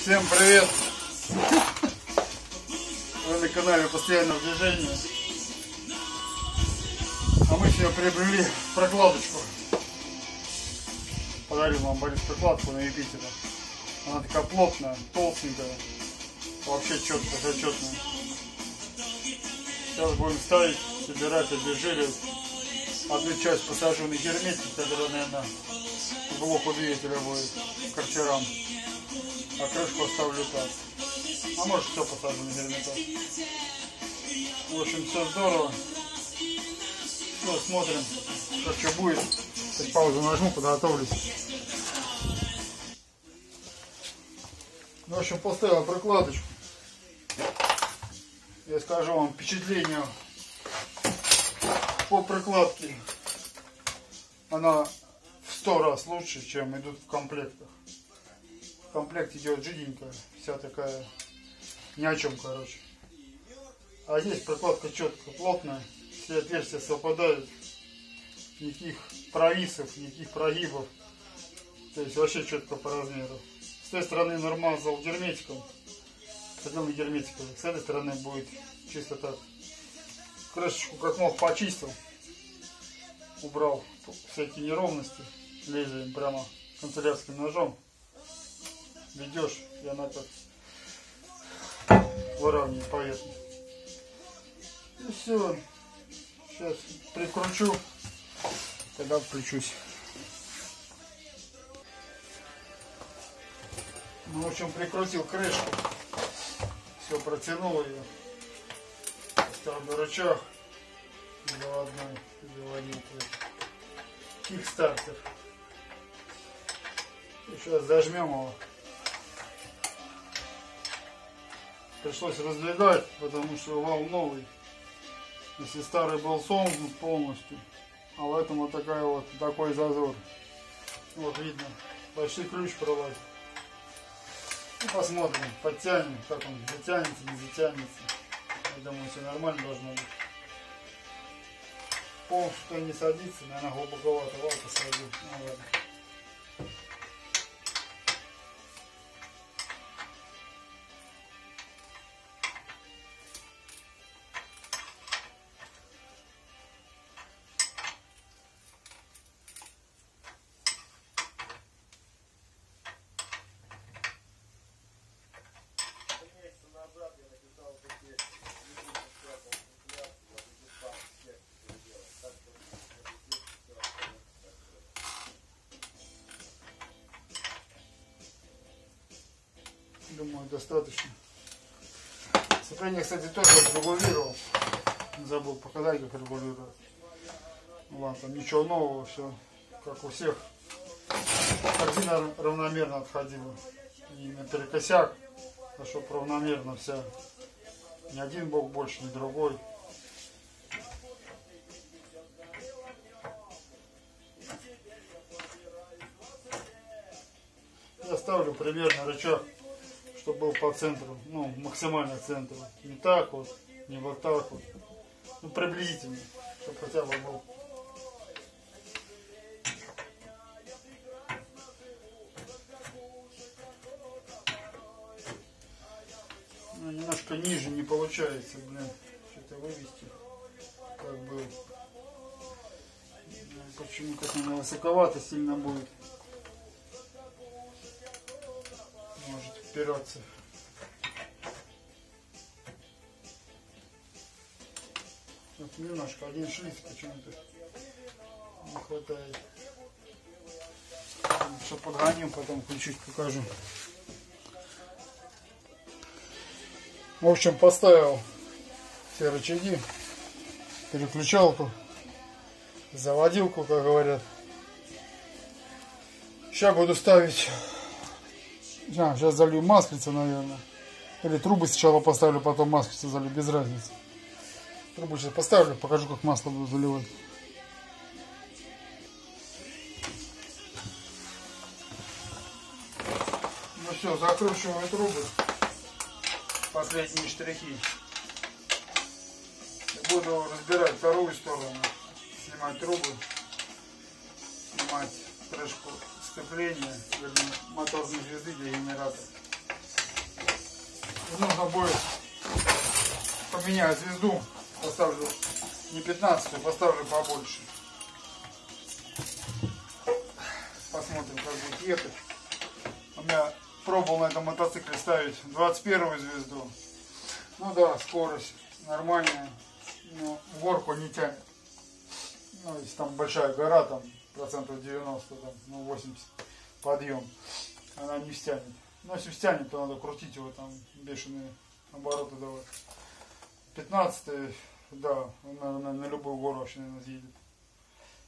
Всем привет! Вы на канале Постоянное Движение. А мы сегодня приобрели прокладочку. Подарил вам Борис прокладку на Юпитера. Она такая плотная, толстенькая. Вообще четкая, зачетная. Сейчас будем ставить, собирать, обезжиривать. Одну часть посажу на герметик, который, наверное, к блоку двигателя будет, к карчерам. А крышку оставлю так. А может, все посажу на герметик. В общем, все здорово. Все, смотрим, как что будет. Сейчас паузу нажму, подготовлюсь. В общем, поставил прокладочку. Я скажу вам впечатление по прокладке. Она в 100 раз лучше, чем идут в комплектах. В комплекте идет жиденькая, вся такая ни о чем, короче. А здесь прокладка четко, плотная, все отверстия совпадают, никаких провисов, никаких прогибов. То есть вообще четко по размеру. С той стороны нормазал герметиком, садил на герметиком. С этой стороны будет чисто так. Крышечку как мог почистил, убрал всякие неровности лезвием прямо канцелярским ножом. Ведешь, и она так выравнивает поверхность. И все. Сейчас прикручу, тогда включусь. Ну, в общем, прикрутил крышку. Все, протянул ее. Ставлю рычаг. Заводил кикстартер. И сейчас зажмем его. Пришлось раздвигать, потому что вал новый. Если старый был сомкнут полностью, а в этом вот такой зазор. Вот видно, почти ключ пролазит. Ну, посмотрим, подтянем, как он затянется, не затянется. Я думаю, все нормально должно быть. Полностью не садится, наверное, глубоковато вал посадил. Ну, ладно. Думаю, достаточно. Сцепление, кстати, тоже регулировал. Не забыл показать, как регулировать. Ну ладно, там ничего нового, все как у всех. Корзина равномерно отходила. И наперекосяк, а чтобы равномерно вся. Ни один бок больше, ни другой. Я ставлю примерно рычаг, чтобы был по центру, ну, максимально к центру. Не так вот, не вот так вот. Ну, приблизительно, чтобы хотя бы был. Ну, немножко ниже не получается, блин, что-то вывести, как было. Почему как она высоковато сильно будет. Может впираться. Вот немножко, один шлиц почему-то не хватает. Все подгоню, потом чуть-чуть покажу. В общем, поставил все рычаги, переключалку, заводилку, как говорят. Сейчас буду ставить. Сейчас залью маслица, наверное. Или трубы сначала поставлю, потом маслица залью, без разницы. Трубу сейчас поставлю, покажу, как масло буду заливать. Ну все, закручиваю трубы. Последние штрихи. Буду разбирать вторую сторону. Снимать трубы. Снимать крышку сцепления, вернее, моторной звезды для генератора. И нужно будет поменять звезду. Поставлю не 15, поставлю побольше. Посмотрим, как будет ехать. У меня пробовал на этом мотоцикле ставить 21 звезду. Ну да, скорость нормальная, но в горку не тянет. Ну, если там большая гора, там процентов 90, там, ну 80 подъем, она не стянет. Но если стянет, то надо крутить его, там бешеные обороты давать. 15, да, на любую гору вообще, наверное, съедет.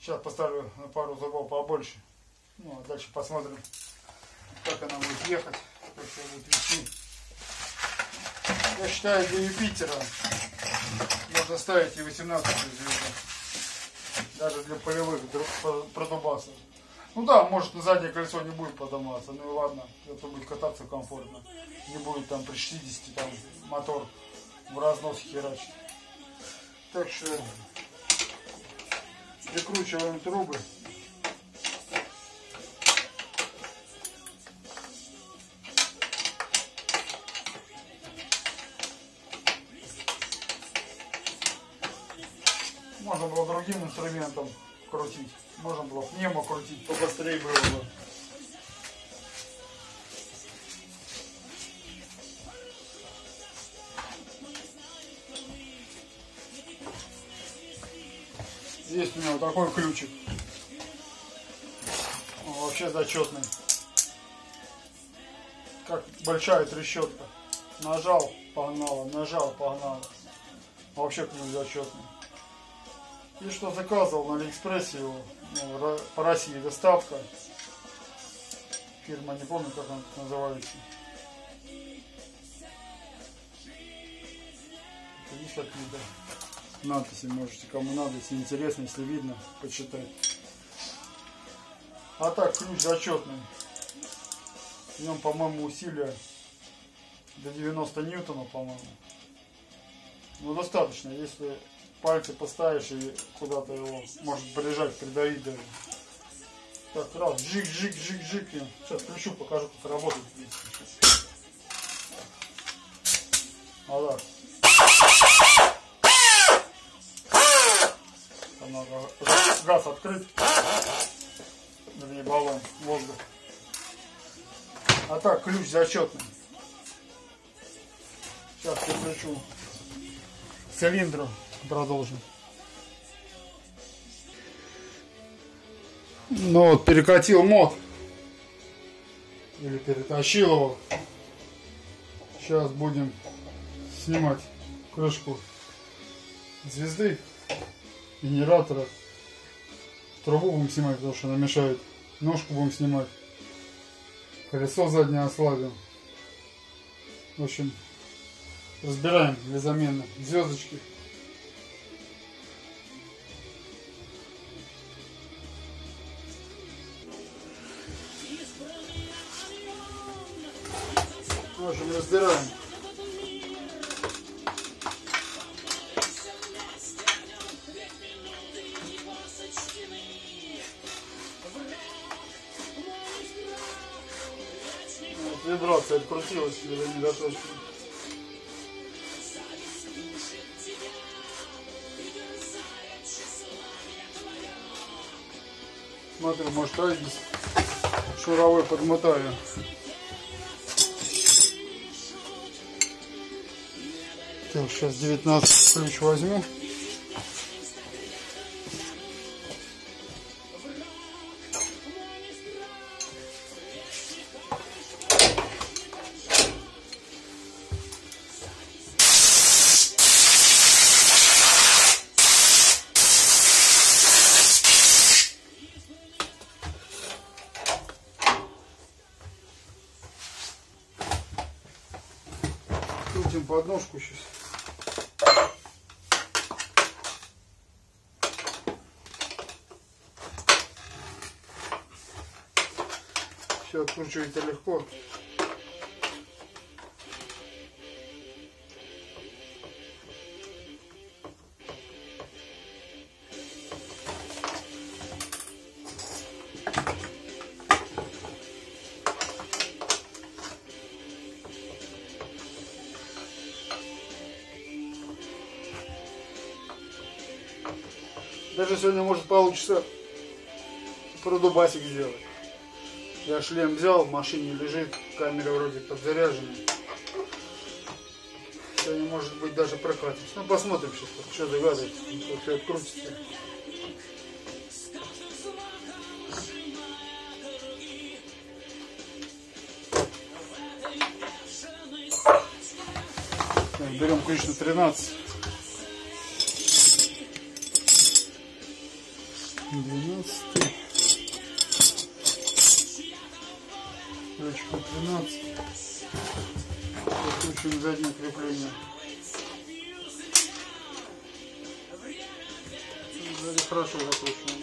Сейчас поставлю на пару зубов побольше. Ну, а дальше посмотрим, как она будет ехать, как себя будет вести. Я считаю, для Юпитера можно ставить и 18 звезду. Даже для полевых продубасов. Ну да, может на заднее колесо не будет подниматься, ну и ладно, это будет кататься комфортно. Не будет там при 60 там мотор в разнос херачить. Так что прикручиваем трубы. Можно было другим инструментом крутить. Можно было пневмо крутить, побыстрее было бы. Есть у него такой ключик. Он вообще зачетный. Как большая трещотка. Нажал, погнало, нажал, погнало. Вообще ключ зачетный. И что заказывал на Алиэкспрессе его, ну, по России доставка. Фирма, не помню, как она называется. Это есть какие-то надписи, можете, кому надо, если интересно, если видно, почитать. А так, ключ зачетный. В нем, по-моему, усилия до 90 ньютонов, по-моему. Ну, достаточно, если пальцы поставишь и куда-то его может прижать, придавить даже. Так, раз, жик. Сейчас включу, покажу, как работает. А так. Там надо газ открыть. Вернее, баллон, воздух. А так, ключ зачетный. Сейчас переключу цилиндру. Продолжим. Ну вот, перекатил мод. Или перетащил его. Сейчас будем снимать крышку звезды, генератора. Трубу будем снимать, потому что она мешает. Ножку будем снимать. Колесо заднее ослабим. В общем, разбираем для замены звездочки. В общем, разбираем. Вот, вибрация открутилась, или не доточно. Смотрю, может, айдис шуровой подмотаю. Так, сейчас 19 ключ возьму. Крутим подножку сейчас. Все откручивается легко. Даже сегодня может получится продубасик сделать. Я шлем взял, в машине лежит, камера вроде подзаряжена. Сегодня может быть даже прокатимся. Ну посмотрим сейчас, что загадывает, как все открутится. Так, берем ключ на 13. 12. Ключик на 13. Закручиваем заднее крепление. Сзади хорошо закручиваем.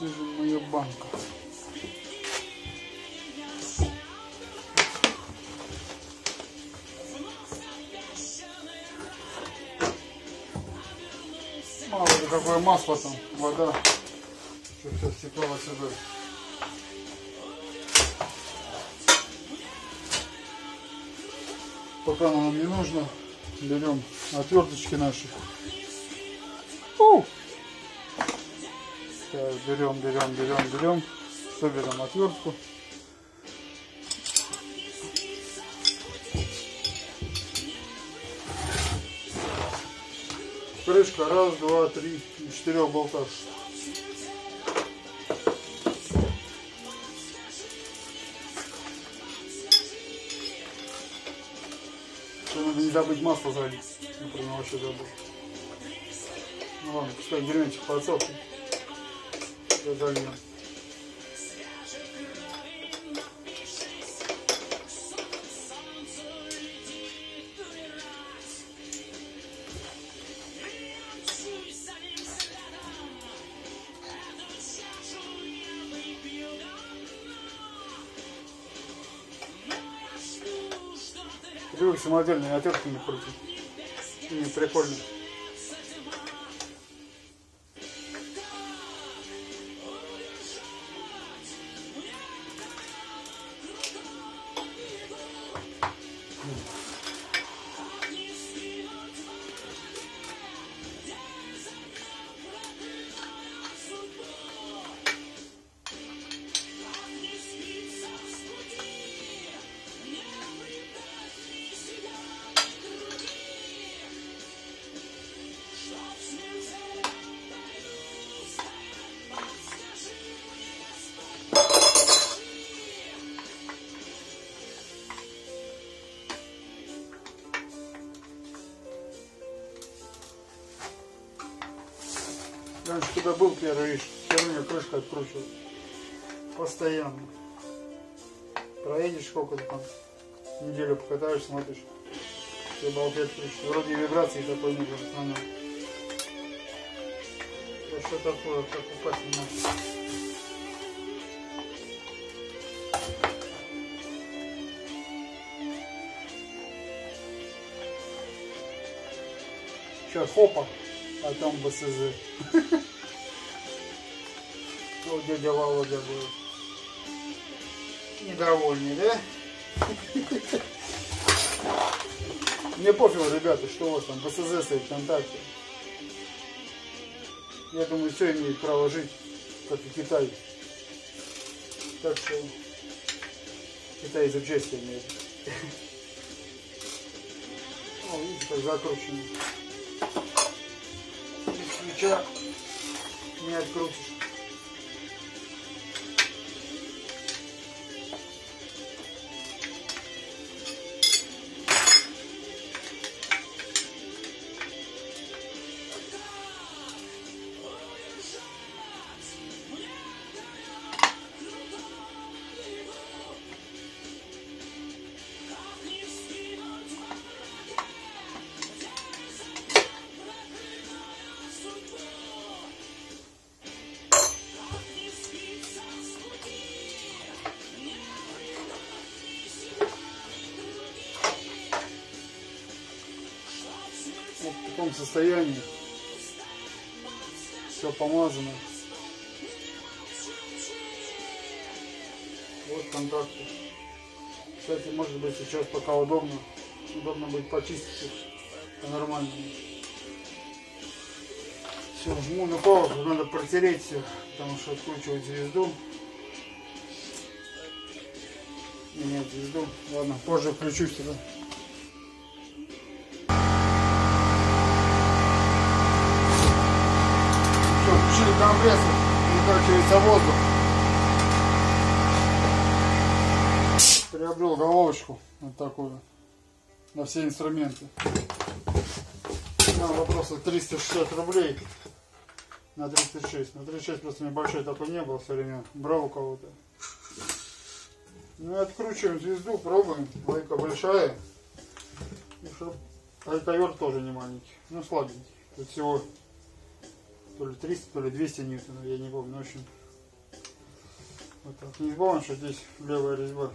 Где же моя банка? Мало ли какое масло там, вода. Все стекало сюда. Пока нам не нужно, берем отверточки наши. Так, берем. Соберем отвертку. Крышка, раз, два, три, 4 болтов. Надо не забыть масло залить. Например, вообще забыл. Ну ладно, пускай деревенчик подсохнет. Все зальем. Привык самодельными отвертками крутить. Не прикольно. Раньше, когда был первый, все равно крышка откручивал. Постоянно. Проедешь сколько-то там, неделю покатаешь, смотришь. Все болты откручивают. Вроде вибрации такой не будет на нем. А что такое, как упасть не может. Сейчас хопа, а там БСЗ. Вот дядя Володя был. Недовольный, да? Мне пофигу, ребята, что у вас там, БСЗ стоит, ВКонтакте. Я думаю, все имеет право жить, как и Китай. Так что Китай запчасти имеет. О, видите, как закручено. Без ключа не открутишь. Вот в таком состоянии. Все помазано. Вот контакты. Кстати, может быть сейчас пока удобно будет почистить их по-нормальному. Все, жму на паузу, надо протереть все, потому что откручивать звезду. Менять звезду. Ладно, позже включусь сюда. Все, включили компрессор, выкачивается воздух. Приобрел головочку вот такую на все инструменты. Вопросы 360 рублей на 36. На 36 просто небольшой такой не был все время. Брал у кого-то. Ну и откручиваем звезду, пробуем. Лайка большая. Лайковер тоже не маленький. Ну слабенький. Тут всего то ли 300, то ли 200 ньютонов. Я не помню. В общем. Вот так. Не забываем, что здесь левая резьба.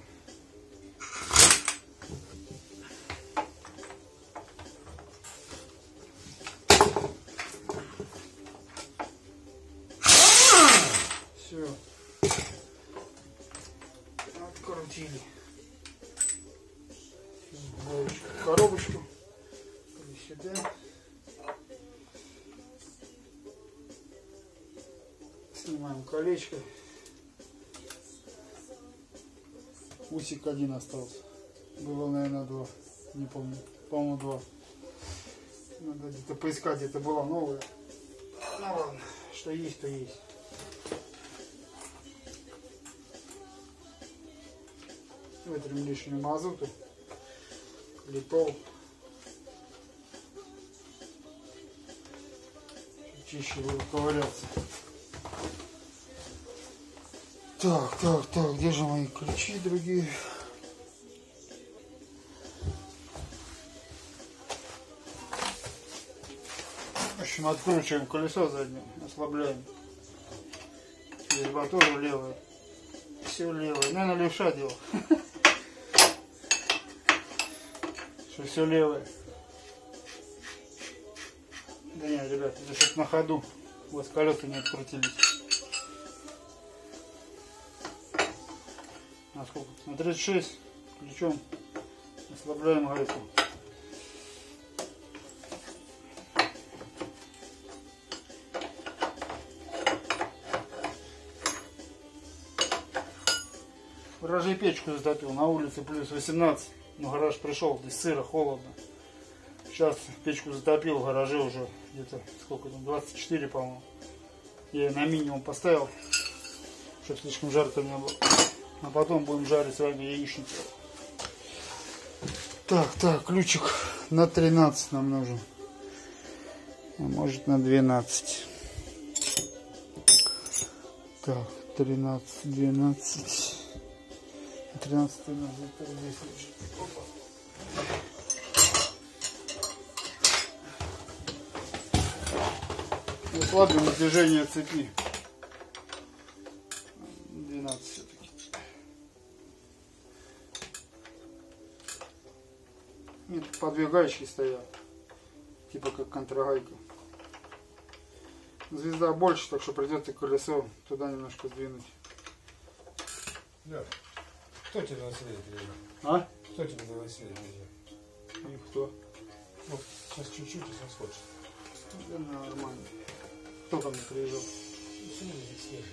Все. Открутили. Коробочку. Сюда. Снимаем колечко. Усик один остался. Было, наверное, 2. Не помню. По-моему, 2. Надо где-то поискать, где-то была новая. Ну ладно, что есть, то есть. Вытрем лишнюю мазуту, литол, чище буду ковыряться. Так, где же мои ключи другие? В общем, откручиваем колесо заднее, ослабляем. Резьба тоже левая. Все левое. Наверное, левша делал. Что все левое. Да нет, ребят, это что-то на ходу. У вас колеса не открутились. На сколько? На 36 ключом ослабляем гайку. В гараже печку затопил, на улице плюс 18. Но гараж пришел, здесь сыро, холодно. Сейчас печку затопил, в гараже уже где-то, сколько там, 24, по-моему. Я ее на минимум поставил, чтобы слишком жарко не было. А потом будем жарить с вами яичницу. Так, ключик на 13 нам нужен. А может на 12. Так, 13, 12. 13 надо здесь лежит. Ослабим движение цепи. 12 все-таки. Тут по 2 гаечки стоят. Типа как контрагайка. Звезда больше, так что придется колесо туда немножко сдвинуть. Да. Кто тебе на велосипеде приедет? А? Кто тебе на велосипеде приедет? Никто. Вот сейчас чуть-чуть и сосходишь. Да нормально. Кто ко мне приезжал? Сегодня здесь снег.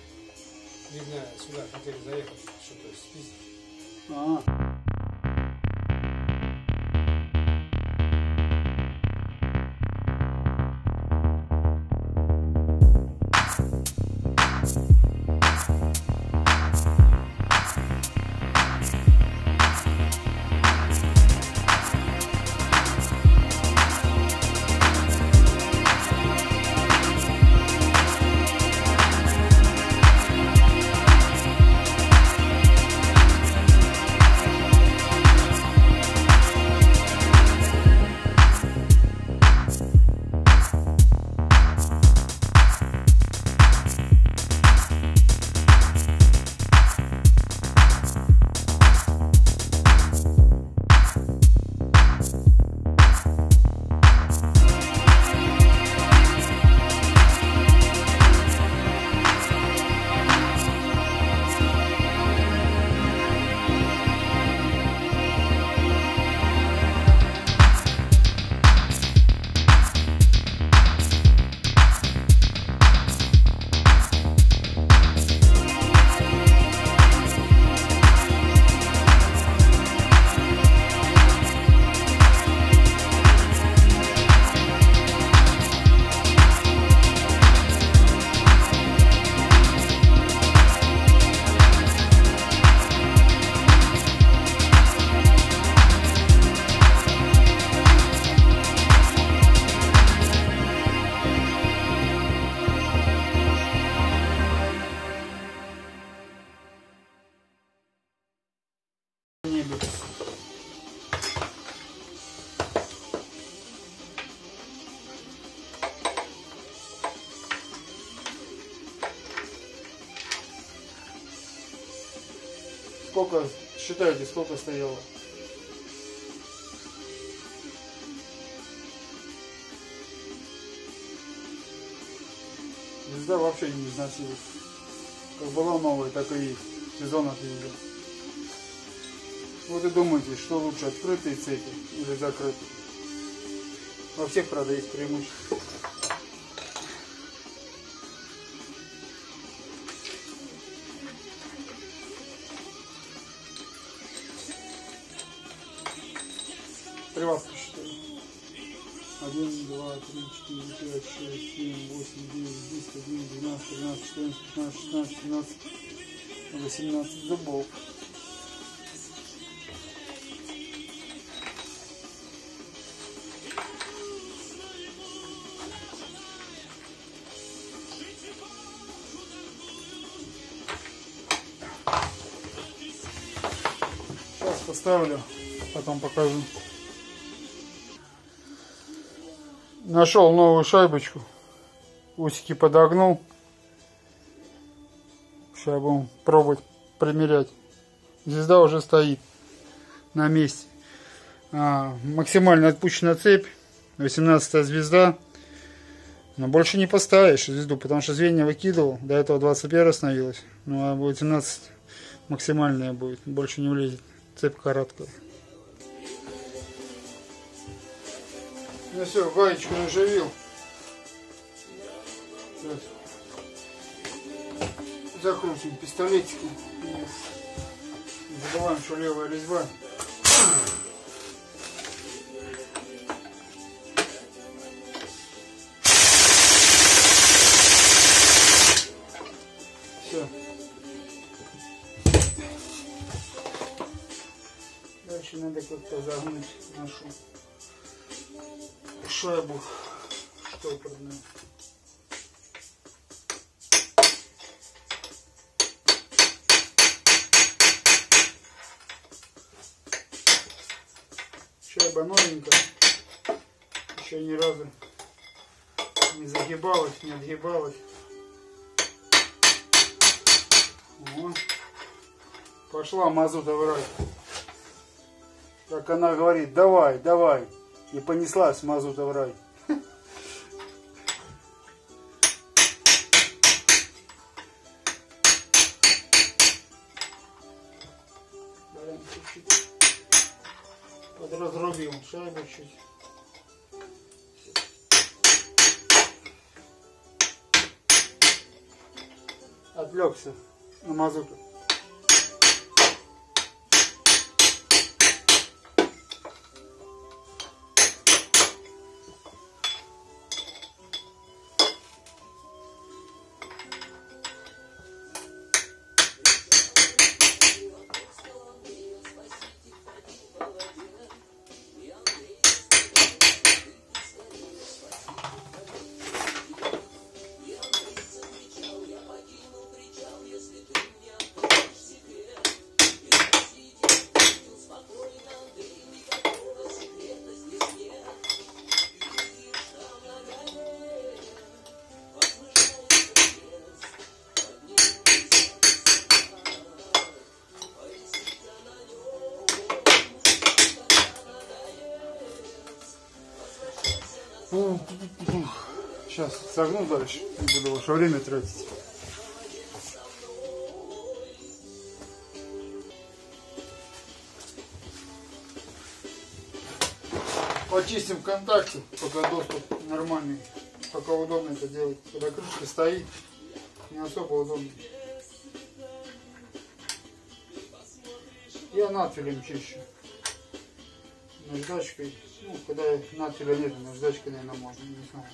Видно, сюда хотели заехать, что-то спиздить. А. мебель. Сколько, считайте, сколько стояло? Звезда вообще не износилась. Как была новая, так и есть. Сезон отъезжал. Вот и думайте, что лучше, открытые цепи или закрытые. Во всех, правда, есть преимущества. При вас посчитаю. 1, 2, 3, 4, 5, 6, 7, 8, 9, 10, 11, 12, 13, 14, 15, 16, 17, 18 зубов. Сейчас поставлю, потом покажу. Нашел новую шайбочку, усики подогнул. Сейчас будем пробовать примерять. Звезда уже стоит на месте. Максимально отпущена цепь, 18 звезда. Но больше не поставишь звезду, потому что звенья выкидывал. До этого 21 становилось. Ну а 18 максимальная будет, больше не влезет. Цепь короткая. Ну все, гаечку наживил. Сейчас закрутим пистолетиком. Не забываем, что левая резьба. Все. Дальше надо как-то загнуть нашу шайбу штопорную. Шайба новенькая, еще ни разу не загибалась, не отгибалась. Вот. Пошла мазута в рай. Как она говорит, давай, давай. И понеслась мазута в рай. Чуть-чуть подразрубил шайбу чуть. Отвлекся на мазуту. Сейчас согну дальше, не буду ваше время тратить. Почистим ВКонтакте, пока доступ нормальный, пока удобно это делать. Когда крышка стоит, не особо удобно. Я надфилем чищу. Наждачкой, ну, когда надфиля нет, наждачкой, наверное, можно, не знаю.